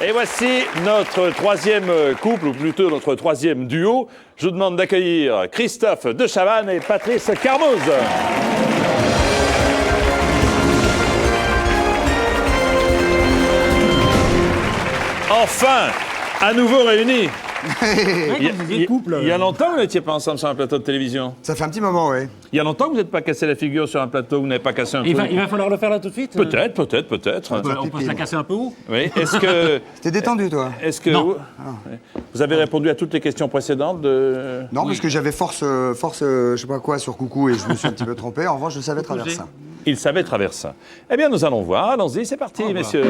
Et voici notre troisième couple, ou plutôt notre troisième duo. Je vous demande d'accueillir Christophe de Chavannes et Patrice Carmoz. Enfin, à nouveau réunis. Il y a longtemps que vous n'étiez pas ensemble sur un plateau de télévision. Ça fait un petit moment, oui. Il y a longtemps que vous n'êtes pas cassé la figure sur un plateau, vous n'avez pas cassé un peu. Il va falloir le faire là tout de suite. Peut-être. On peut se la casser un peu où? Oui. Est-ce que T'es détendu, toi? Est-ce que Non. vous avez répondu à toutes les questions précédentes de... Non, parce que j'avais force, je sais pas quoi, sur Coucou et je me suis un petit peu trompé. En revanche, je savais traverser. Il savait traverser. Eh bien, nous allons voir. Allons-y, c'est parti, messieurs.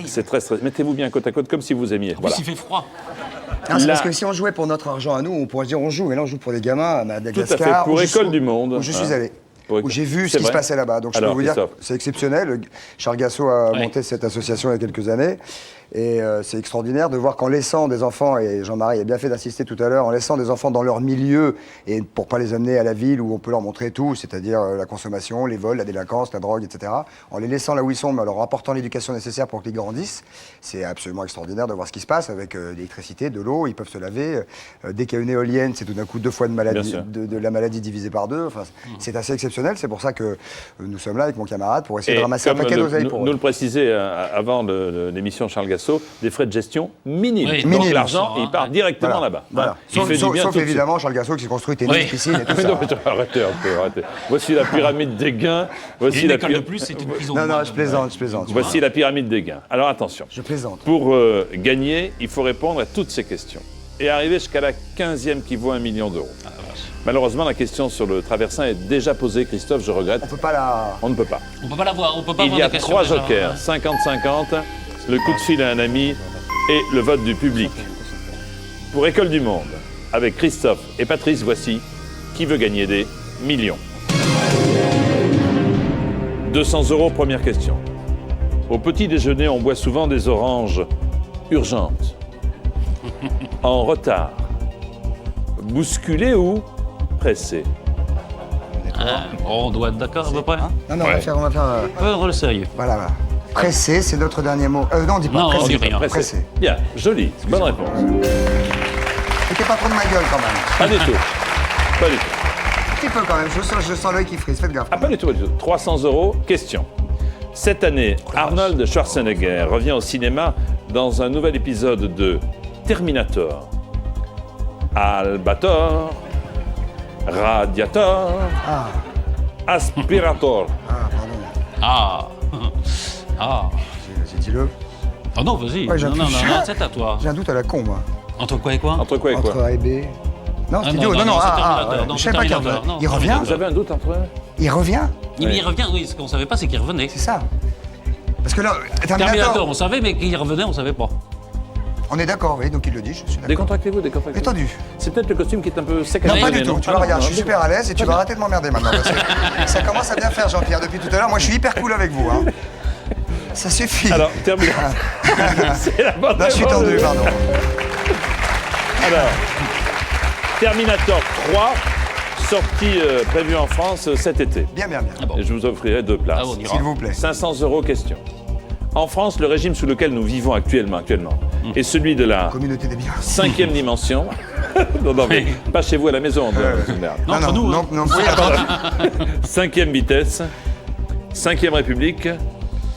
C'est très stressant. Mettez-vous bien côte à côte, comme si vous aimiez. Voilà. Il fait froid. Non, c'est Là- parce que si on jouait pour notre argent à nous, on pourrait dire on joue, mais là on joue pour des gamins à Madagascar. Tout à fait, pour où je École suis- du Monde. Où je suis allé. Pour Où j'ai vu C'est ce qui se vrai passait là-bas. Donc je peux Alors, vous dire, Christophe. c'est exceptionnel. Charles Gassot a Ouais. monté cette association il y a quelques années. Et c'est extraordinaire de voir qu'en laissant des enfants, et Jean-Marie a bien fait d'insister tout à l'heure, en laissant des enfants dans leur milieu, et pour pas les amener à la ville où on peut leur montrer tout, c'est-à-dire la consommation, les vols, la délinquance, la drogue, etc., en les laissant là où ils sont, mais en leur apportant l'éducation nécessaire pour qu'ils grandissent, c'est absolument extraordinaire de voir ce qui se passe avec l'électricité, de l'eau, ils peuvent se laver. Dès qu'il y a une éolienne, c'est tout d'un coup 2 fois de, Bien maladie, sûr. de la maladie divisée par 2. Enfin, c'est assez exceptionnel. C'est pour ça que nous sommes là avec mon camarade pour essayer de ramasser un comme paquet d'oseille pour nous eux. le précisait avant l'émission Charles Gassot, des frais de gestion minimes. Oui, Donc minimes. l'argent, il part directement là-bas. Voilà. Il fait du Sauf, bien sauf tout de suite. évidemment Charles Gassot qui s'est construit tennis, Oui. piscine et tout Mais ça. non, mais arrêtez un peu, arrêtez. Voici la pyramide des gains. Voici Une la école de pyra- plus, c'est une prison. Non, non, je plaisante. Voici la pyramide des gains. Alors attention. Je plaisante. Pour gagner, il faut répondre à toutes ces questions. Et arriver jusqu'à la 15e qui vaut 1 million d'euros. Malheureusement, la question sur le traversin est déjà posée, Christophe, je regrette. On peut pas la... On ne peut pas. On peut pas l'avoir. On peut pas Il avoir y a des questions 3 déjà. jokers, 50-50, le coup de fil à un ami et le vote du public. Pour École du Monde, avec Christophe et Patrice, voici qui veut gagner des millions. 200 euros, première question. Au petit déjeuner, on boit souvent des oranges urgentes, en retard, bousculées ou pressées. On doit être d'accord à peu près. Non, non, Ouais. on va faire Prendre le sérieux. voilà. Pressé, c'est notre dernier mot. Non, on dit pas Non, on pressé. dit rien. Pressé. Bien, joli, bonne réponse. Mettez pas trop de ma gueule quand même. Pas du tout. Pas du tout. Un petit peu quand même. Je sens l'œil qui frise. Faites gaffe. Ah, pas du tout, pas du tout. 300 euros, question. Cette année, Arnold Schwarzenegger revient au cinéma dans un nouvel épisode de Terminator. Albator, Radiator, Ah, Aspirator. pardon. Ah. Dis-le. Oh non, vas-y. Ouais, j'ai un non, truc. c'est à toi. J'ai un doute à la con, moi. Entre quoi et quoi? Entre quoi et Entre quoi A et B. Non, c'est non, idiot. non, Non, c'est ah, Terminator. ouais. Non, Je c'est savais pas qu'il Terminator. revenait. Non, Il revient Vous avez un doute entre eux? Il revient. Il revient, oui. Ce qu'on savait pas, c'est qu'il revenait. C'est ça. Parce que là, Terminator, on savait, mais qu'il revenait, on savait pas. on est d'accord, oui, donc il le dit, je suis d'accord. Décontractez-vous, décontractez-vous. Détendu. C'est peut-être le costume qui est un peu sec à Non, la pas journée, du tout. Tu Ah vois, non, regarde, non, je suis super à l'aise et tu vas arrêter de m'emmerder maintenant. Parce que ça commence à bien faire, Jean-Pierre, depuis tout à l'heure. Moi, je suis hyper cool avec vous. Hein. Ça suffit. Alors, Terminator. C'est la bonne Là, je suis réponse. tendu, pardon. Alors, Terminator 3, sortie prévue en France cet été. Bien, bien, bien. Ah bon. Et je vous offrirai 2 places. Ah, on ira. S'il vous plaît. 500 euros question. En France, le régime sous lequel nous vivons actuellement est celui de la Communauté des biens. 5e dimension. Non, mais pas chez vous à la maison. Merde. Non, entre nous, hein. non, oui, attends. 5e vitesse, 5e République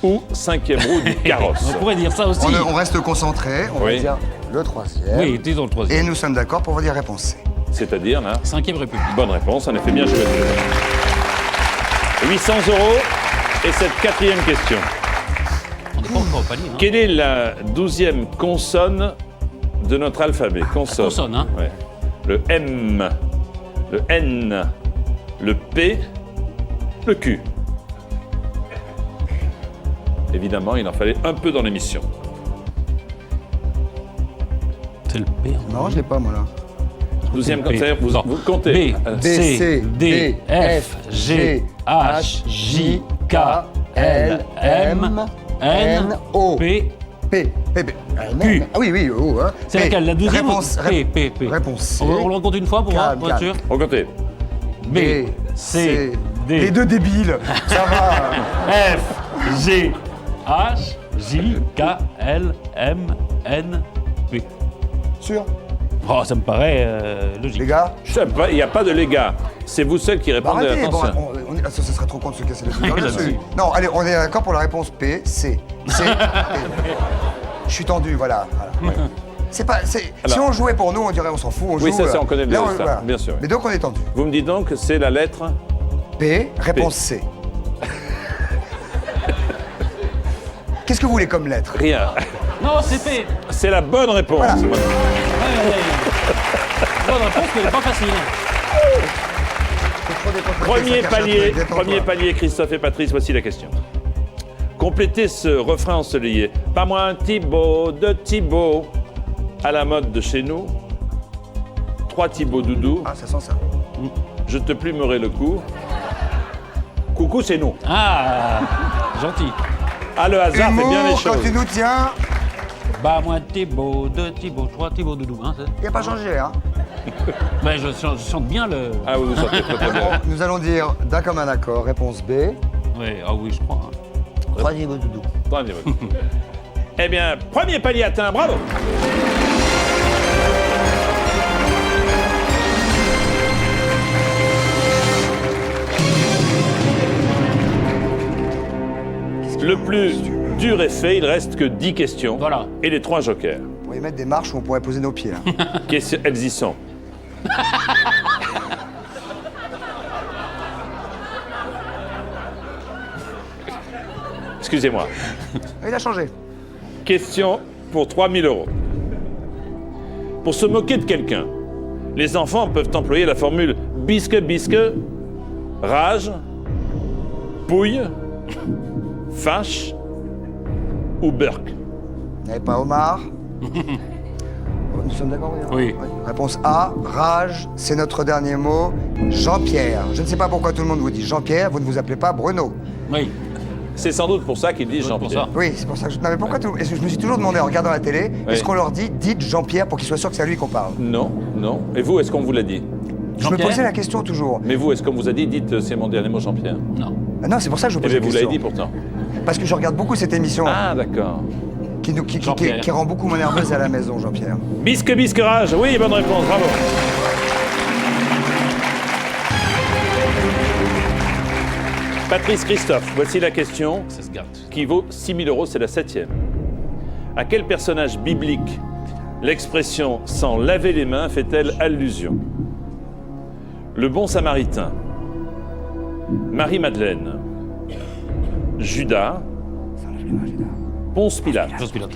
ou 5e roue du carrosse. On pourrait dire ça aussi. On reste concentré, on Oui. va dire le troisième. Oui, t'es dans le Et troisième. nous sommes d'accord pour vous dire réponse C. C'est-à-dire, là, 5e République. bonne réponse, en effet, bien joué. 800 euros et cette 4e question. On n'est pas encore au palier. Hein. Quelle est la 12e consonne de notre alphabet? Consonne. consonne, hein. Ouais. Le M, le N, le P, le Q. Évidemment, il en fallait un peu dans l'émission. C'est le P. Non, je l'ai pas, moi, là. 12e, P. c'est-à-dire vous, Non. vous comptez. B, C, D, F, G, H, J, K, L, M, N, O. P, P. P. Q. Ah oui, oui. Oh, hein. C'est P. laquelle? La 12e? Réponse. P. Réponse C. On le compte une fois pour voir, pour être sûr. On comptait. B, C, D. Les deux débiles. Ça va. F, G, H, J, K, L, M, N, P. Sûr. Oh, ça me paraît logique. Les gars. Il n'y a pas de les gars. C'est vous seuls qui répondez. Arrêtez. Bon, Attention. ça serait trop con de se casser les figures Là-dessus. là-dessus. Non, allez, on est d'accord pour la réponse P. C. C. P. Je suis tendu, voilà. Ouais. C'est pas. Si Alors. on jouait pour nous, on dirait on s'en fout. On Oui, joue, ça, on connaît là, ça, bien sûr. Mais donc on est tendu. Vous me dites donc que c'est la lettre P, réponse C. Qu'est-ce que vous voulez comme lettre? rien. Non, c'est P. C'est la bonne réponse. Voilà. Bonne réponse, mais elle n'est pas facile. Premier palier, Christophe et Patrice, voici la question. Complétez ce refrain ensoleillé. Pas moins Thibaut de Thibaut, à la mode de chez nous. 3 Thibaut doudou, Ah, ça sent ça. je te plumerai le cou. Coucou, c'est nous. Ah, gentil. Ah, le hasard fait bien les Humour, quand choses. tu nous tiens, Bah, moi, Thibaut, 2 Thibaut, 3 Thibaut doudou. Hein, il n'y a pas changé, hein. ben, je chante bien le. Ah, vous vous sentez très très bien. Nous allons dire d'un comme un accord, réponse B. Ouais, ah oui, je crois. Hein. Troisième doudou. Prenez votre- Eh bien, premier palier atteint, bravo. Le plus dur est fait, il reste que 10 questions. Voilà. Et les 3 jokers. On pourrait mettre des marches où on pourrait poser nos pieds, là. Elles y sont. Excusez-moi. Il a changé. Question pour 3 000 €. Pour se moquer de quelqu'un, les enfants peuvent employer la formule bisque, rage, pouille, fâche ou burk. Vous n'avez pas Omar. Nous sommes d'accord, Oui. Réponse A, rage, c'est notre dernier mot. Jean-Pierre. Je ne sais pas pourquoi tout le monde vous dit Jean-Pierre, vous ne vous appelez pas Bruno. Oui. C'est sans doute pour ça qu'ils disent Pour Jean-Pierre. ça. Oui, c'est pour ça que je... Non, mais pourquoi tout... Je me suis toujours demandé en regardant la télé, est-ce qu'on leur dit dites Jean-Pierre pour qu'ils soient sûrs que c'est à lui qu'on parle? Non, non. Et vous, est-ce qu'on vous l'a dit? Je me Jean-Pierre posais la question toujours. Mais vous, est-ce qu'on vous a dit, dites c'est mon dernier mot Jean-Pierre? Non. Ah non, c'est pour ça que je vous Eh pose bien, la vous l'avez question. dit pourtant. Parce que je regarde beaucoup cette émission Ah, d'accord. qui rend beaucoup moins nerveuse à la maison, Jean-Pierre. Bisque, rage. Oui, bonne réponse, bravo. Patrice Christophe, voici la question Ça se gâte. qui vaut 6 000 €, c'est la 7e. À quel personnage biblique l'expression « sans laver les mains » fait-elle allusion? Le bon samaritain, Marie-Madeleine, Judas, Ponce Pilate. J'ose pilote.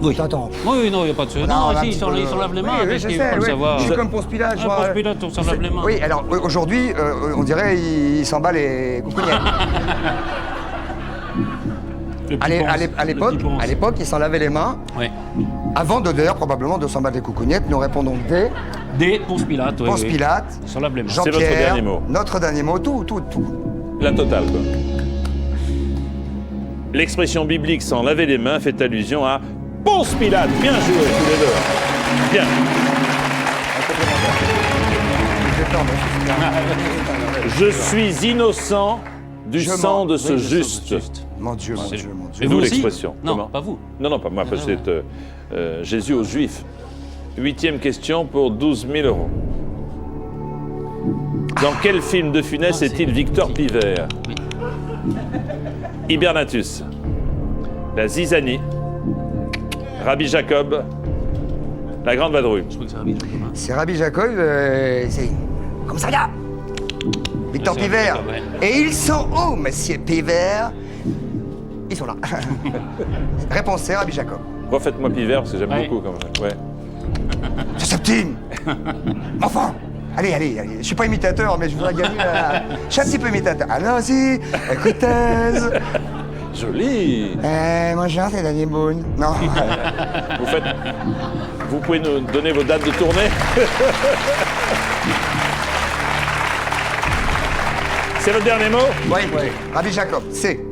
Oui. Attends. Oui, non, il n'y a pas de souci. Non, on a un si, petit ils peu de- s'en lavent les mains. Oui, qu'est-ce je qu'il sais, faut le oui. savoir? Je suis comme Ponce Pilate. Ah, Ponce Pilate, on s'en lave les mains. Oui, alors aujourd'hui, on dirait il s'en bat les coucougnettes. Le petit ponce. À l'époque, il s'en lavait les mains. Oui. Avant d'ailleurs, probablement, de s'en battre les coucougnettes, nous répondons D. Des Ponce Pilate, oui. Ponce oui. Pilate, Ils s'en lavent les mains. C'est votre Jean-Pierre, dernier mot. notre dernier mot, tout. La totale, quoi. L'expression biblique « sans laver les mains » fait allusion à Ponce Pilate. Bien joué, tous les deux. Bien. Je suis innocent du Je sang mens. de ce Oui, juste. Mon Dieu, mon C'est- Dieu, mon Et Dieu. D'où vous aussi? l'expression. Non, Comment pas vous. Non, non, pas moi, parce que c'est Jésus aux Juifs. 8e question pour 12 000 €. Dans quel film de Funès Ah, est-il c'est- Victor si. Pivert? Oui. Hibernatus, la Zizanie, Rabbi Jacob, la Grande Vadrouille. Je crois que c'est Rabbi Jacob, hein. C'est Rabbi Jacob, c'est... Comme ça, là Victor C'est Pivert. Rabbi Jacob, ouais. Et ils sont où, monsieur Pivert? Ils sont là. Réponse C, Rabbi Jacob. Refaites-moi Pivert, parce que j'aime Ouais. beaucoup quand même. Ouais. C'est Septime. Enfin. Allez. Je suis pas imitateur, mais je voudrais gagner Je suis un petit peu imitateur. Allons-y, écoutez. Joli. Bonjour, c'est Danny Boone. Non. Vous pouvez nous donner vos dates de tournée? C'est votre dernier mot? Oui. Rabbi Jacob, C.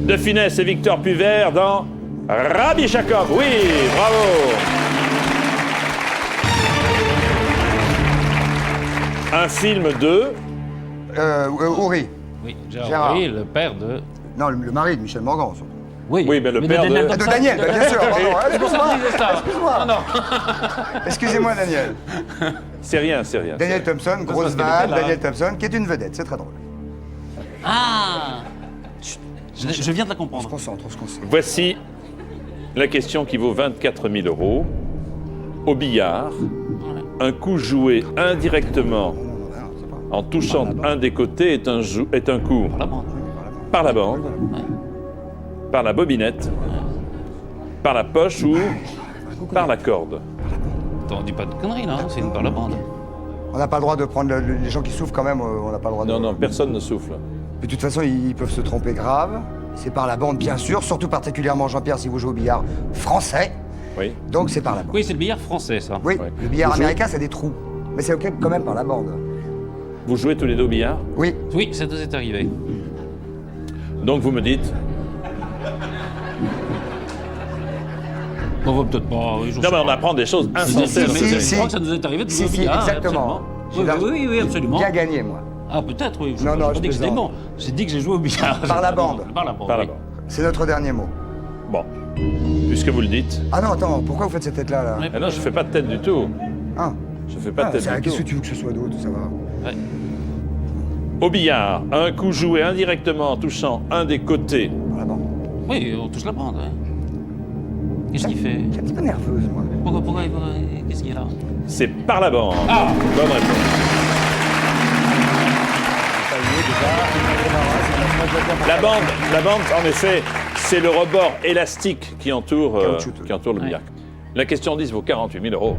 De Funès et Victor Puvert dans Rabbi Jacob. Oui, bravo. Un film de... Ouri. Oui, Gérard. Gérard Henry, le père de... Non, le mari de Michel Morgan, surtout. Oui, Oui, mais le père Daniel de- Thompson. De Daniel, bah, bien sûr, pardon. C'est pour ça que je disais ça. Excuse-moi. Non, non. Excusez-moi, Daniel. C'est rien, c'est rien. Daniel Thompson, grosse parce qu'il vanne, était là. Daniel Thompson, qui est une vedette, c'est très drôle. Ah je viens de la On se comprendre. concentre, on se concentre. Voici la question qui vaut 24 000 €. Au billard, un coup joué indirectement en touchant un des côtés est un coup Par la bande. par la bande, par la bobinette, par la poche ou par la corde. Attends, on dit pas de conneries là, hein, c'est une par la bande. On n'a pas le droit de prendre les gens qui souffrent quand même, on n'a pas le droit de... Non, non, personne ne souffle. De toute façon, ils peuvent se tromper grave. C'est par la bande, bien sûr, surtout particulièrement Jean-Pierre si vous jouez au billard français. Oui. Donc c'est par la bande. Oui, c'est le billard français ça. Oui, Ouais. le billard Vous jouez- américain, c'est des trous. Mais c'est ok quand même par la bande. Vous jouez tous les deux au billard, Oui. Oui, ça nous est arrivé. donc vous me dites... On va peut-être pas. Oui, je Non, sais mais on pas. apprend des choses insensées. si, dans si, cette si. Je crois que ça nous est arrivé de jouer Si, au si, billard. exactement. Absolument. Oui, absolument. Bien gagné, moi. Ah, peut-être, oui. Non, non, j'ai je pas dit que c'était plaisante. bon. J'ai dit que j'ai joué au billard. Par la bande. Par la bande. Par oui. là-bas. C'est notre dernier mot. Bon, puisque vous le dites... Ah non, attends, pourquoi vous faites cette tête-là, là, Ouais. Ah non, je fais pas de tête du tout. Hein Je fais pas de Ah, tête du Qu'est-ce que tout. tu veux que ce soit d'autre, ça va? Ouais. Au billard, un coup joué indirectement en touchant un des côtés. Par la bande. Oui, on touche la bande. Ouais. Qu'est-ce qu'il fait? Je suis un petit peu nerveuse, moi. Pourquoi qu'est-ce qu'il y a là? C'est par la bande. Ah. Bonne réponse. La bande, en effet, c'est le rebord élastique qui entoure le Ouais. billard. La question 10 vaut 48 000 €.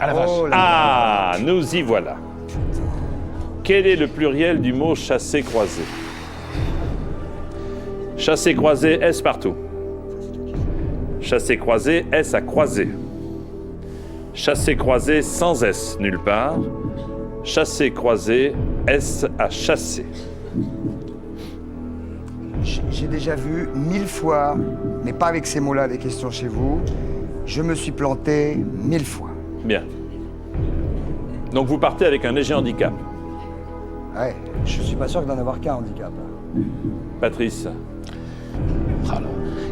À la vache. Oh là Ah, nous y voilà. Quel est le pluriel du mot chassé-croisé? Chassé-croisé, S partout. Chassé-croisé, S à croiser. Chassé-croisé sans S nulle part. Chassé-croisé, S à chasser. J'ai déjà vu 1000 fois, mais pas avec ces mots-là, les questions chez vous. Je me suis planté 1000 fois. Bien. Donc vous partez avec un léger handicap. Ouais, je suis pas sûr d'en avoir qu'un handicap. Patrice. Ah là.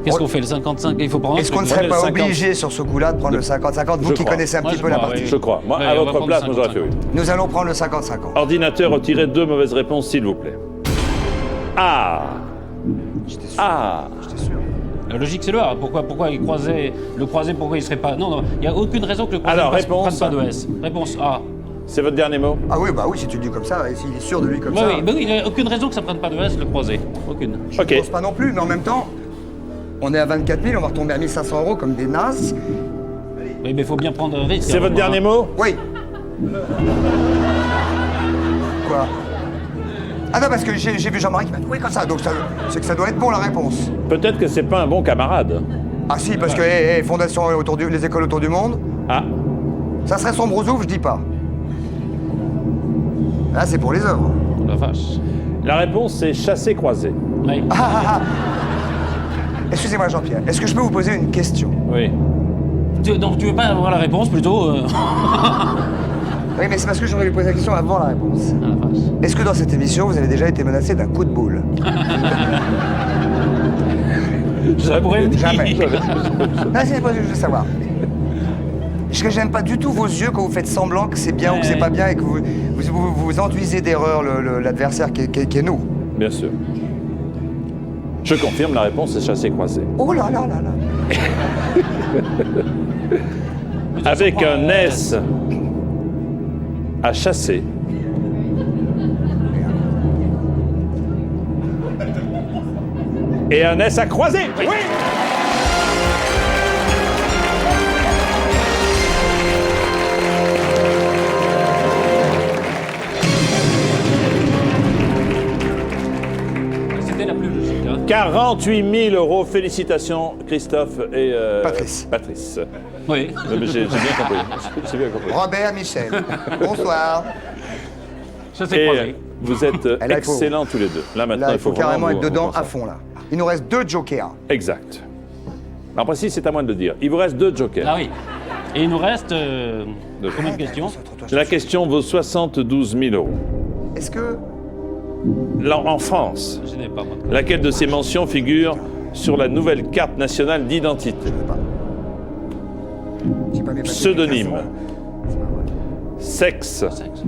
Qu'est-ce qu'on fait, le 55? Il faut prendre un Est-ce qu'on ne truc. serait Prenez pas le 50. obligé sur ce coup-là de prendre le 50-50, vous Je qui crois. connaissez un Moi, petit je peu la crois, partie? oui. Je crois. Moi, Ouais, à on va votre prendre place, le moi j'aurais fait 55. oui. Nous allons prendre le 50-50. Ordinateur, retirez 2 mauvaises réponses, s'il vous plaît. Ah. J'étais sûr. Ah. J'étais sûr. La logique, c'est le A. Pourquoi il croisait le croisé? Pourquoi il serait pas? Non, non. Il n'y a aucune raison que le croisé Alors, ne prenne réponse. pas de S. Réponse A. C'est votre dernier mot? Ah oui, bah oui, si tu le dis comme ça, et s'il est sûr de lui comme Bah ça. oui, bah oui, il n'y a aucune raison que ça prenne pas de S, le croisé. Aucune. Je Ok. ne pense pas non plus, mais en même temps, on est à 24 000, on va retomber à 1 500 € comme des nazes. Oui, mais il faut bien prendre un risque. C'est votre dernier mot? Oui. Quoi? Ah non, parce que j'ai vu Jean-Marie qui m'a dit oui comme ça, donc c'est que ça doit être bon la réponse. Peut-être que c'est pas un bon camarade. Ah si, parce que Fondation les écoles autour du monde, Ah. ça serait son brousouf, je dis pas. Là, c'est pour les œuvres. Oh la vache. La réponse, c'est chassé-croisé. Oui. Excusez-moi Jean-Pierre, est-ce que je peux vous poser une question? Oui. Donc tu veux pas avoir la réponse plutôt Oui, mais c'est parce que j'aurais dû poser la question avant la réponse. Ah la vache. Est-ce que dans cette émission, vous avez déjà été menacé d'un coup de boule? Ça pourrait le dire. Jamais. Non, c'est pas ce que je veux savoir. Parce que j'aime pas du tout vos yeux quand vous faites semblant que c'est bien ou que c'est pas bien et que vous enduisez d'erreur l'adversaire qui est nous. Bien sûr. Je confirme, la réponse est chassé-croisé. Oh là là là là. Avec un S à chasser. Et un S à croiser. Oui. C'était la plus logique. Hein. 48 000 €. Félicitations, Christophe et Patrice. Patrice. Oui. Non, mais j'ai bien compris. J'ai bien compris. Robert Michel. Bonsoir. Ça c'est Et croisé. Vous êtes là, il faut- excellents tous les deux. Là, maintenant, Là, il faut carrément vraiment être dedans vous à fond, là. Il nous reste 2 jokers. Exact. En principe, c'est à moi de le dire. Il vous reste 2 jokers. Ah oui. Et il nous reste combien de questions? La question vaut 72 000 euros. Est-ce que... Là, en France, Je n'ai pas, moi. laquelle de ces mentions figure sur la nouvelle carte nationale d'identité? J'ai pas mes papiers, Pseudonyme, putain, sexe, Sexe.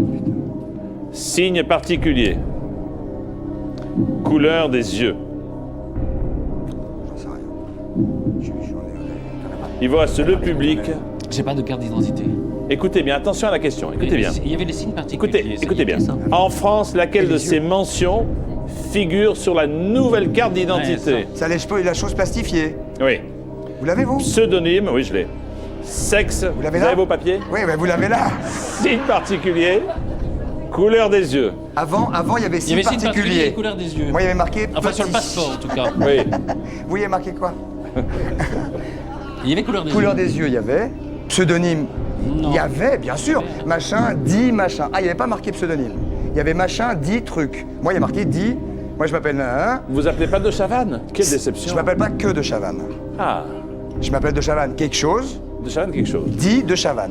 signe particulier, couleur des yeux. j'en sais rien. Il vous reste le public. J'ai pas de carte d'identité. Écoutez bien, attention à la question, écoutez bien. Il y avait les signes particuliers. Écoutez, ça, écoutez il y bien. avait ça. En France, laquelle de ces mentions figure sur la nouvelle carte d'identité? Ouais, Ça lèche pas la chose plastifiée. Oui. Vous l'avez, vous? Pseudonyme, oui, je l'ai. Sexe, Vous l'avez vous là? avez vos papiers? Oui, mais vous l'avez là. Signe particulier, couleur des yeux. Avant, il y avait Il y avait signes signes particuliers et particuliers. couleur des yeux. Moi, il y avait marqué... Enfin, sur le petit. passeport, en tout cas. Oui. Vous, il y avait marqué quoi? Il y avait couleur des Couleur yeux. des yeux, il y avait. Pseudonyme, Non. il y avait, bien sûr. Machin, dit machin. Ah, il n'y avait pas marqué pseudonyme. Il y avait machin, dit truc. Moi, il y a marqué dit. Moi, je m'appelle... Vous appelez pas de Chavannes? Quelle déception. Je m'appelle pas que de Chavannes. Ah, Je m'appelle de Chavannes quelque chose, de Chavannes quelque chose. dit de Chavannes.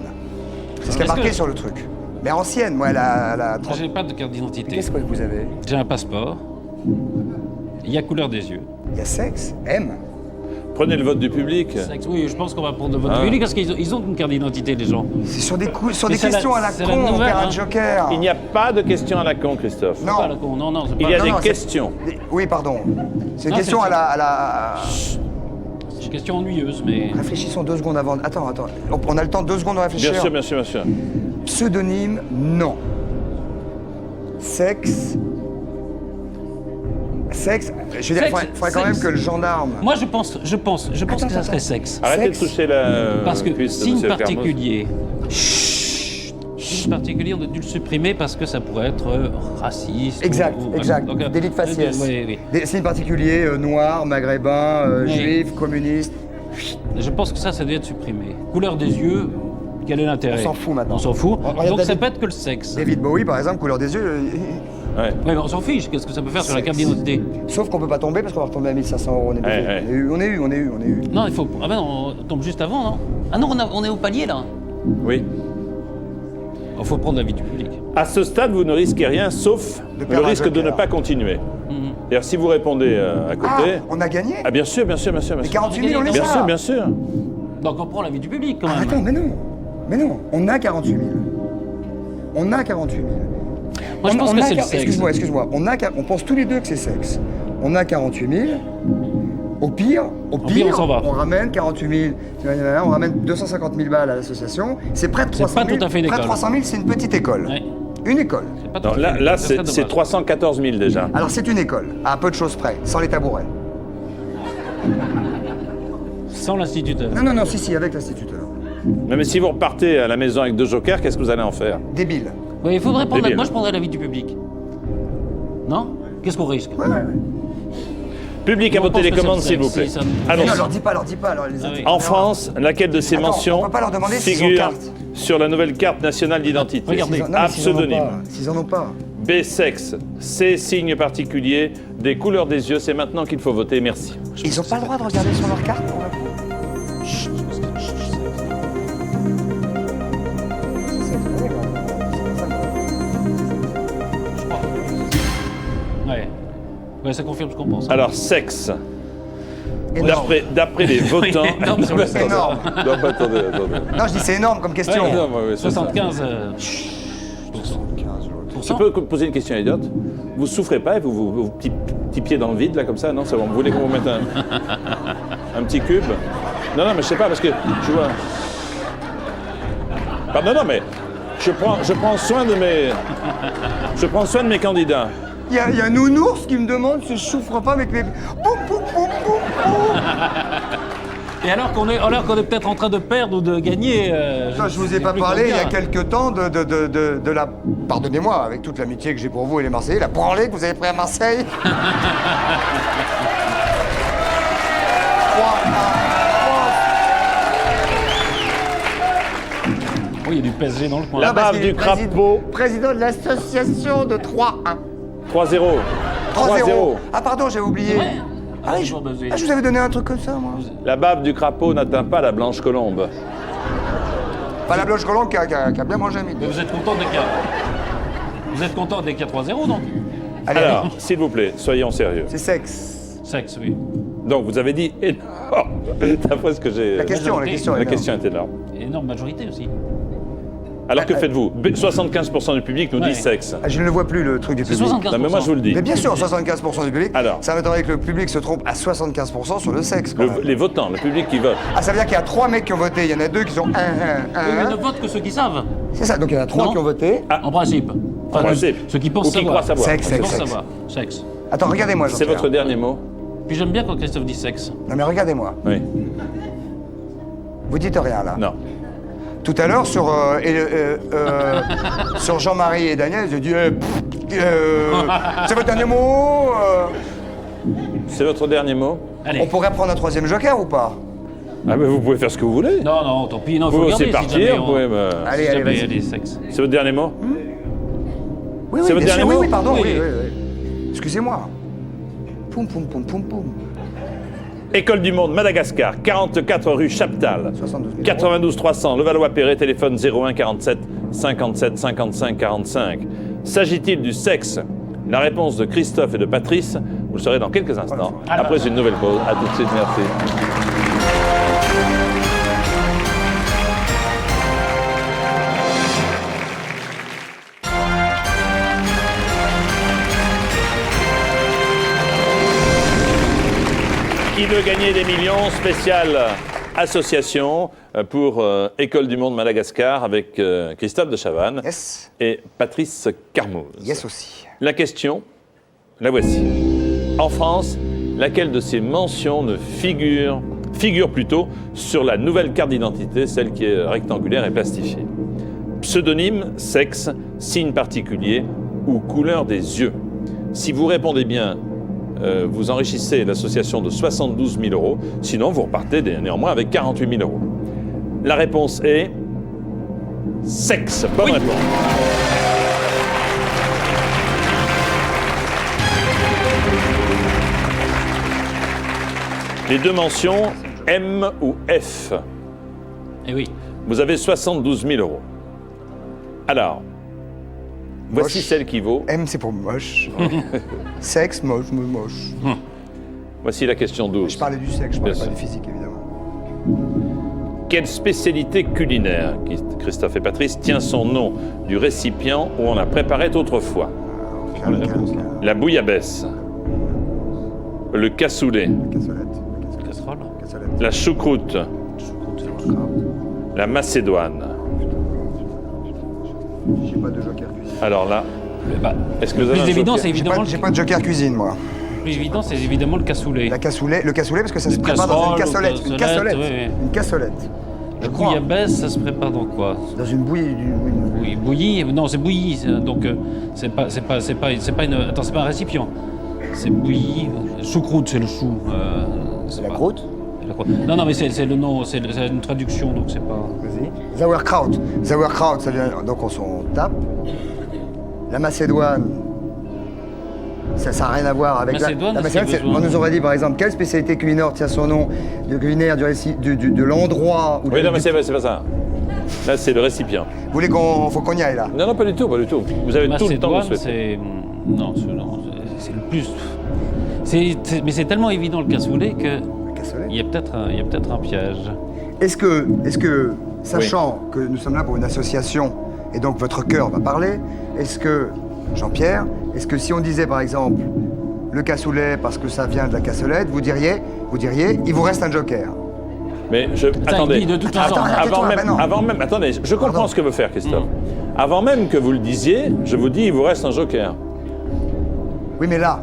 C'est ce qui est Est-ce marqué que- sur le truc. Mais ancienne, moi, la 30... J'ai pas de carte d'identité. Qu'est-ce que vous avez? J'ai un passeport. Il y a couleur des yeux. Il y a sexe, M. Prenez le vote du public. Sexe, oui, je pense qu'on va prendre le vote Ah. public parce qu'ils ont une carte d'identité, les gens. C'est sur des, sur Mais des c'est la- questions à la c'est con, la on nouvelle, perd un hein. joker. Il n'y a pas de questions à la con, Christophe. Non. Pas la con, non, c'est Il pas... y a Non, des non, c'est- questions. Oui, pardon. C'est une Non, question c'est- à la... C'est une question ennuyeuse, mais... Réfléchissons 2 secondes avant. Attends. On a le temps 2 secondes de réfléchir. Bien sûr, bien sûr, bien sûr. Pseudonyme, non. Sexe. Sexe. Je veux dire, Sexe, il faudrait quand même sexe. que le gendarme. Moi, je pense que ça serait sexe. Arrêtez Sexe. de toucher la Parce que cuisse de signe monsieur Fermos. particulier. Signe particulier, on a dû le supprimer parce que ça pourrait être raciste. Exact, ou- exact. donc, Délit de faciès. oui, oui. Des signes particuliers, noirs, maghrébins, Oui. juifs, communistes. Je pense que ça doit être supprimé. Couleur des yeux, quel est l'intérêt? On s'en fout maintenant. On s'en fout. Regarde Donc ça David- peut être que le sexe. David Bowie, par exemple, couleur des yeux. Ouais. Oui, mais on s'en fiche. Qu'est-ce que ça peut faire sur la carte d'identité? Sauf qu'on peut pas tomber parce qu'on va retomber à 1500 €. On est Ouais, baisé. On est eu. Non, il faut. Ah ben non, on tombe juste avant, non? Ah non, on est au palier là. Oui. Il faut prendre l'avis du public. À ce stade, vous ne risquez rien sauf De le perdre un risque de joker. ne pas continuer. Mhm. D'ailleurs, si vous répondez à Ah, côté... on a gagné. Ah, bien sûr, bien sûr, bien sûr. Bien Les sûr. 48 000, on les Bien a. sûr, bien sûr. Donc on prend l'avis du public quand Ah, même. attends, mais non. On a 48 000. On a 48 000. Moi je pense On que a c'est le quar- sexe. Excuse-moi. On pense tous les deux que c'est sexe. On a 48 000. Au pire, pire, on s'en va. on ramène 48 000. On ramène 250 000 balles à l'association. C'est près de 300 pas 000. tout à fait une Près de école. 300 000, c'est une petite école. Ouais. Une école. C'est pas tout Non, à là, fait- là c'est très c'est dommage. 314 000 déjà. Alors c'est une école, à peu de choses près, sans les tabourets. Sans l'instituteur. Non, si, avec l'instituteur. Mais si vous repartez à la maison avec 2 jokers, qu'est-ce que vous allez en faire? Débile. Oui, il faudrait prendre. Débile. Moi je prendrais l'avis du public. Non? Qu'est-ce qu'on risque? Ouais. Public à On vos pense que télécommandes, c'est s'il le vous sexe, plaît. si, ça- Allons-y. Non, leur dis pas. Les Ah oui. En France, laquelle de ces Attends, mentions on peut pas leur demander s'ils ont figure carte. sur la nouvelle carte nationale d'identité? Regardez. Non, mais A, s'ils en ont pseudonyme. pas, s'ils en ont pas. B, sexe. C, signe particulier. D, couleur des yeux. C'est maintenant qu'il faut voter. Merci. Ils ont pas le droit de regarder sur leur carte. Ouais. Ouais, ça confirme ce qu'on pense. Alors, sexe. Énorme. D'après les votants... énorme sur le C'est énorme. Non, mais attendez. Non, je dis c'est énorme comme question. Ouais, non, ouais, c'est ça. 75. Je peux poser une question idiote? Vous souffrez pas et vos petits pieds dans le vide, là, comme ça? Non, c'est bon. Vous voulez qu'on vous mette un petit cube? Non, mais je sais pas, parce que je vois... Pardon, non, mais je prends soin de mes candidats. Il y a un nounours qui me demande si je souffre pas avec les... Poum, poum, poum, poum, poum. Et alors qu'on est peut-être en train de perdre ou de gagner. Ça, je vous ai pas plus parlé il y a combien. quelque temps de la... Pardonnez-moi, avec toute l'amitié que j'ai pour vous et les Marseillais, la branlée que vous avez pris à Marseille. Oui, il y a du PSG dans le coin. La parce bave qu'il est du crapaud. Président de l'association de 3-1. 3-0. 3-0. Ah pardon, j'avais oublié. Ouais. Ah, oui, je vous avais donné un truc comme ça, moi. La bave du crapaud n'atteint pas la blanche colombe. Pas la blanche colombe qui a bien mangé un midi. Mais vous êtes content dès qu'il y a... Vous êtes content dès qu'il y a 3-0, donc Allez, Alors, s'il vous plaît, soyons sérieux. c'est sexe. Sexe, oui. Donc, vous avez dit énorme. D'après ce que j'ai... La question La est question énorme. est énorme. Énorme majorité aussi. Alors que faites-vous? 75% du public nous dit Ouais. sexe. Ah, je ne le vois plus, le truc du C'est public. 75%. Non, mais moi, je vous le dis. Mais bien sûr, 75% du public. Alors. Ça m'étonnerait que le public se trompe à 75% sur le sexe. Quand même. Les votants, le public qui vote. Ah, ça veut dire qu'il y a 3 mecs qui ont voté. Il y en a 2 qui sont 1. Oui, mais ne votent que ceux qui savent, C'est ça, donc il y en a 3 Non. qui ont voté. en principe. Enfin, principe. Ceux qui pensent Ou qui savoir. croient savoir. Sexe, Ceux qui sexe, pensent sexe. savoir. Sexe. Attends, regardez-moi, C'est Jean-Pierre. votre dernier mot? Puis j'aime bien quand Christophe dit sexe. Non, mais regardez-moi. Oui. Vous dites rien, là. Non. Tout à l'heure, sur, sur Jean-Marie et Daniel, j'ai dit c'est votre dernier mot C'est votre dernier mot? Allez. On pourrait prendre un 3e joker ou pas? Ah, mais vous pouvez faire ce que vous voulez. Non, non, tant pis. Non, Vous faut pouvez aussi regarder si partir. jamais Vous on... pouvez Allez, si allez, jamais il y a vas-y. des sexes. C'est votre dernier mot? Oui, C'est votre bien dernier sûr, mot? oui, pardon, Oui. oui. Excusez-moi. Poum, poum, poum, poum, poum. École du Monde, Madagascar, 44 rue Chaptal, 72 000 92 300, Levallois-Perret, téléphone 01 47 57 55 45. S'agit-il du sexe? La réponse de Christophe et de Patrice, vous le saurez dans quelques instants, après une nouvelle pause. À tout de suite, merci. Qui veut gagner des millions? Spéciale association pour École du Monde Madagascar avec Christophe de Chavannes Yes. et Patrice Carmouze. Yes aussi. La question, la voici. En France, laquelle de ces mentions ne figure plutôt sur la nouvelle carte d'identité, celle qui est rectangulaire et plastifiée? Pseudonyme, sexe, signe particulier ou couleur des yeux? Si vous répondez bien, vous enrichissez l'association de 72 000 €. Sinon, vous repartez néanmoins avec 48 000 €. La réponse est sexe. Bonne réponse. Les deux mentions, M ou F. Eh oui. Vous avez 72 000 €. Alors, voici Moche. celle qui vaut. M, c'est pour moche. Sexe, moche, moche. Voici la question 12. Je parlais du sexe, je parlais Bien pas sûr. du physique, évidemment. Quelle spécialité culinaire, Christophe et Patrice, tient son nom du récipient où on la préparait autrefois? La bouillabaisse, le cassoulet, Cassolette. Casserole. Cassolette. la choucroute, la macédoine. J'ai pas de joker cuisine. Alors là, Bah, est-ce que vous le avez plus un évident, joker? c'est évidemment, J'ai pas de joker cuisine, moi. le plus évident, c'est évidemment le cassoulet. Le cassoulet, parce que ça se Une prépare dans une casserole, cassolette. une Une cassolette, cassolette. oui. Une cassolette. La Je crois. bouillabaisse, ça se prépare dans quoi? Dans une bouillie. Oui, bouillie. Non, c'est bouilli. Donc c'est pas une. Attends, c'est pas un récipient. C'est bouilli. Choucroute, c'est le chou. C'est la croûte. La croûte. Non, mais c'est le nom. C'est une traduction, donc c'est pas. Vas-y. Sauerkraut. Sauerkraut, ça vient. Donc on tape. La macédoine. Ça n'a rien à voir avec Macédoine, la est-ce qu'il y a macédoine. besoin On nous aurait dit par exemple quelle spécialité culinaire tient son nom de culinaire de l'endroit où. Oui, non, mais c'est pas ça. Là, c'est le récipient. Vous voulez faut qu'on y aille là. Non, pas du tout, pas du tout. Vous avez tout le temps Macédoine, de souhaiter. c'est. Non, c'est le plus. Mais c'est tellement évident le cassoulet que. La cassolette. Il y a peut-être un piège. Est-ce que, sachant que nous sommes là pour une association et donc votre cœur va parler, est-ce que, Jean-Pierre, est-ce que si on disait par exemple le cassoulet parce que ça vient de la cassolette, vous diriez, il vous reste un joker? Mais il attendez. dit de toute façon. Avant même, attendez, je comprends Pardon. ce que veut faire Christophe. Avant même que vous le disiez, je vous dis, il vous reste un joker. Oui, mais là,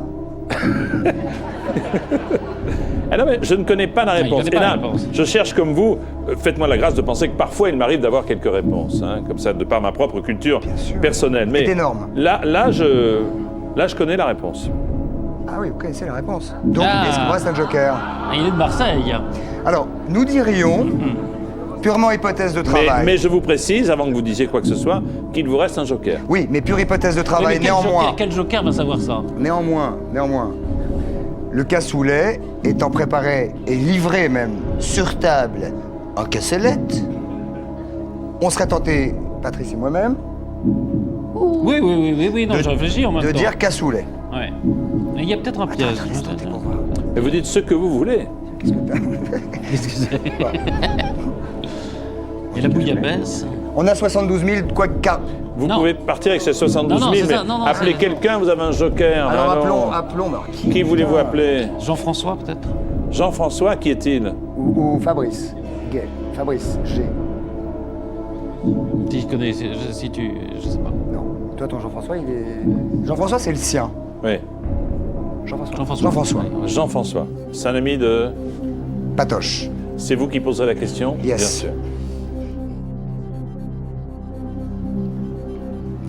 Ah non, mais je ne connais pas la il réponse. connaît Et pas là, la réponse. je cherche comme vous, faites-moi la grâce de penser que parfois il m'arrive d'avoir quelques réponses, hein, comme ça, de par ma propre culture sûr. personnelle. Mais C'est énorme. Là, je connais la réponse. ah oui, vous connaissez la réponse. Donc, Ah. est-ce qu'il vous reste un joker? Ah, il est de Marseille. Alors, nous dirions Purement hypothèse de travail. Mais je vous précise, avant que vous disiez quoi que ce soit, qu'il vous reste un joker. Oui, mais pure hypothèse de Oui, travail, mais néanmoins. quel joker va savoir ça? Néanmoins. Le cassoulet étant préparé et livré même sur table en cassolette, on serait tenté, Patrice et moi-même, Oui, non, je réfléchis en même de temps. dire cassoulet. Ouais. Mais il y a peut-être un piège. Laisse tenter pour voir. Et vous dites ce que vous voulez. Qu'est-ce que t'as Qu'est-ce que c'est? Et la bouillabaisse? On a 72 000, quoi que... Vous Non. pouvez partir avec ces 72 000, Non, c'est mais ça, non, appelez c'est- quelqu'un, vous avez un joker. Alors allons. appelons... alors, Qui voulez-vous appeler? Jean-François, peut-être? Jean-François, qui est-il? Ou Fabrice. Gay. Fabrice, G. Si je connais, si tu... Je sais pas. Non. Toi, ton Jean-François, il est... Jean-François, c'est le sien. Oui, Jean-François. Jean-François. Ouais. Jean-François. C'est un ami de... Patoche. C'est vous qui poserez la question? Yes. Bien sûr.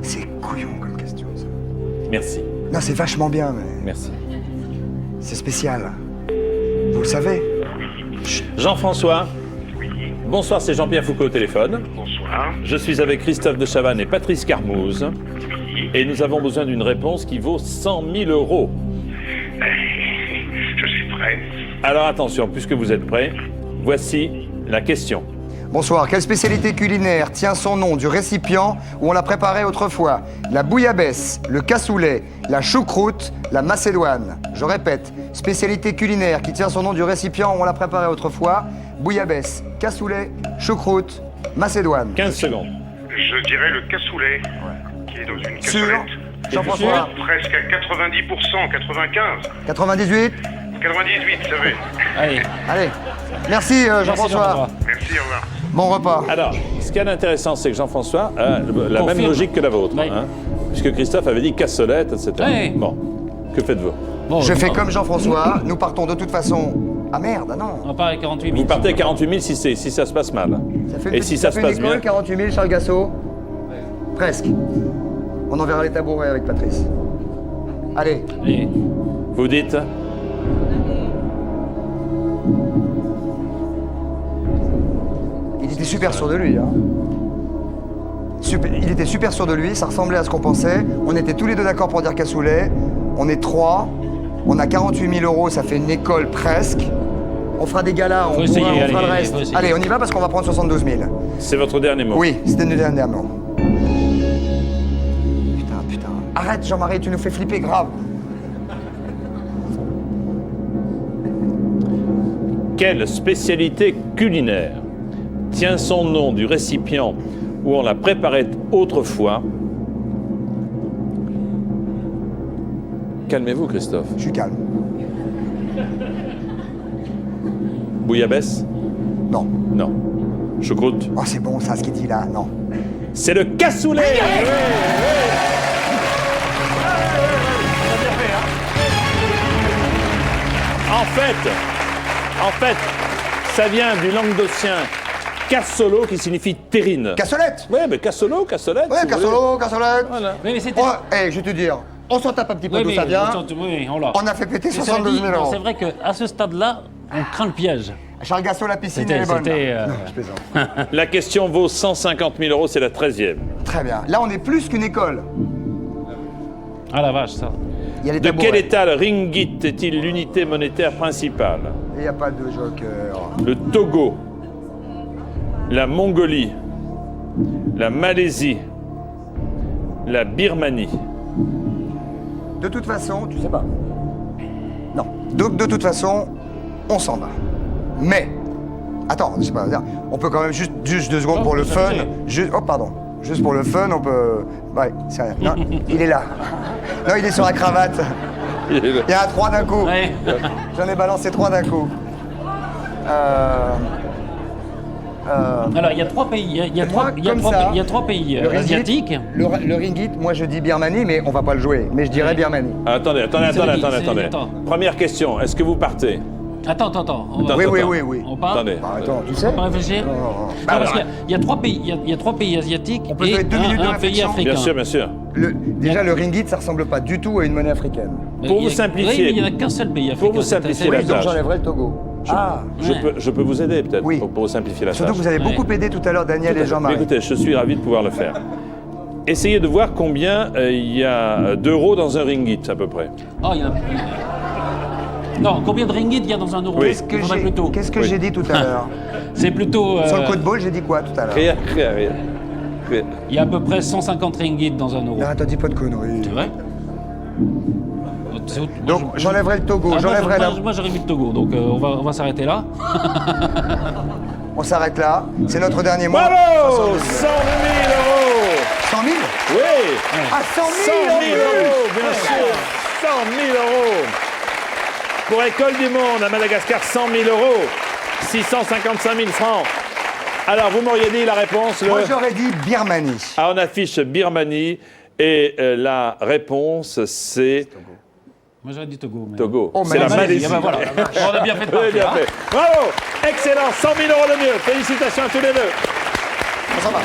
C'est couillon comme question, ça. Merci. Non, c'est vachement bien, mais Merci. c'est spécial. Vous le savez. Jean-François. Bonsoir, c'est Jean-Pierre Foucault au téléphone. Bonsoir. Je suis avec Christophe de Chavannes et Patrice Carmouze. Et nous avons besoin d'une réponse qui vaut 100 000 euros. Je suis prêt. Alors attention, puisque vous êtes prêts, voici la question. Bonsoir. Quelle spécialité culinaire tient son nom du récipient où on l'a préparé autrefois? La bouillabaisse, le cassoulet, la choucroute, la macédoine. Je répète, spécialité culinaire qui tient son nom du récipient où on l'a préparé autrefois. Bouillabaisse, cassoulet, choucroute, macédoine. 15 secondes. Je dirais le cassoulet, qui est dans une Sûr? cassolette. Jean-François? Presque à 90%, 95, 98? 98, vous savez. Allez, Allez. Merci, merci Jean-François. Jean-François. Merci, au revoir. Bon repas. Alors, ce qu'il y a d'intéressant, c'est que Jean-François a la même Confirme. logique que la vôtre. Oui. Hein, puisque Christophe avait dit cassolette, etc. Oui. Bon, que faites-vous? Bon, Je fais bon, comme Jean-François. Nous partons de toute façon... Ah merde, ah non. On part avec 48 Vous 000. partez à 48 000 si ça se passe mal. Ça fait Et si ça se fait une passe école, bien? 48 000, Charles Gassot. Presque. On enverra les tabourets avec Patrice. Allez. Allez. Vous dites? Il était super sûr de lui. Hein. Il était super sûr de lui, ça ressemblait à ce qu'on pensait. On était tous les deux d'accord pour dire cassoulet. On est 3. On a 48 000 euros, ça fait une école presque. On fera des galas, on essayer, fera le allez, reste. faut essayer. Allez, on y va parce qu'on va prendre 72 000. C'est votre dernier mot. Oui, c'était le dernier mot. Putain. Arrête, Jean-Marie, tu nous fais flipper grave. Quelle spécialité culinaire tient son nom du récipient où on la préparait autrefois? Calmez-vous, Christophe. Je suis calme. Bouillabaisse? Non. Non. Choucroute? Oh, c'est bon ça, ce qu'il dit là. Non. C'est le cassoulet! En fait, ça vient du languedocien cassolo qui signifie terrine. Cassolette. Ouais, mais cassolo, cassolette. Ouais, si vous voulez. cassolo, cassolette. Voilà. Oui, mais c'était... Oh, je vais te dire, on s'en tape un petit peu Oui, d'où mais ça vient. oui, on l'a. On a fait péter Mais cela 72 dit, 000 non, euros. c'est vrai qu'à ce stade-là, on craint le piège. Charles Gassot, la piscine, elle est bonne. là. Non, je plaisante. La question vaut 150 000 euros, c'est la 13e. Très bien. Là, on est plus qu'une école. Ah la vache, ça. Il y a les De tabourets. quel état le ringgit est-il l'unité monétaire principale? Il n'y a pas de joker. Le Togo, la Mongolie, la Malaisie, la Birmanie. De toute façon, tu sais pas. Non. Donc, de toute façon, on s'en va. Mais, attends, je sais pas, on peut quand même juste 2 secondes Oh, pour le ça fun. fait. Oh, pardon. Juste pour le fun, on peut... Ouais, c'est rien. Non, il est là. Non, il est sur la cravate. Il y a 3 d'un coup. Ouais. J'en ai balancé 3 d'un coup. Alors, il y a 3 pays, il y a Moi, trois- il y a comme trois ça, pays- il y a 3 pays Le ringgit- asiatiques. Le ringgit, moi je dis Birmanie, mais on va pas le jouer. Mais je dirais Oui. Birmanie. Attendez. Attends. Première question, est-ce que vous partez? Attends. On va- Oui, Attends. oui. On part. Attendez. Bah, attends, tu sais. On peut réfléchir. Non. Non, Bah, parce bah, qu'il y a 3 pays, il y a 3 pays asiatiques On peut et donner 2 minutes de un pays réflexion. africain. Bien sûr. déjà, le ringgit, ça ressemble pas du tout à une monnaie africaine. Mais Pour il y a- vous simplifier. Oui, mais il n'y en a qu'un seul pays africain. Pour vous c'est assez- simplifier Oui, la donc tâche. j'enlèverai le Togo. Je peux vous aider peut-être Oui. pour simplifier la Surtout tâche. que vous avez beaucoup Ouais. aidé tout à l'heure Daniel et Mais Jean-Marie. écoutez, je suis ravi de pouvoir le faire. Essayez de voir combien il y a d'euros dans un ringgit à peu près. Oh, il y a... Non, combien de ringgit il y a dans un euro? Oui. Il faudrait plutôt. Qu'est-ce que Oui. j'ai dit tout à l'heure? C'est plutôt... Sur le code ball, j'ai dit quoi tout à l'heure? Rien. Il y a à peu près 150 ringgit dans un euro. Non, attends, dis pas de conneries. C'est vrai? C'est autre- Donc, moi, j'enlèverai le Togo, Ah, j'enlèverai la... moi, j'aurais mis le Togo, donc on va s'arrêter là. On s'arrête là. C'est notre dernier mois. Bravo 100 000 euros 100 000? Oui Ah, 100 000, 100 000 en plus. euros, bien sûr 100 000 euros Pour École du Monde à Madagascar, 100 000 euros 655 000 francs. Alors, vous m'auriez dit la réponse Moi, j'aurais dit Birmanie. Ah, on affiche Birmanie et la réponse, c'est Moi, j'aurais dit Togo. Mais... Togo. Oh, c'est la Malaisie. Malaisie. Ah, ben, voilà. On a bien fait de Vous avez bien partir, fait. Bravo Excellent 100 000 euros de mieux. Félicitations à tous les deux. Ça va.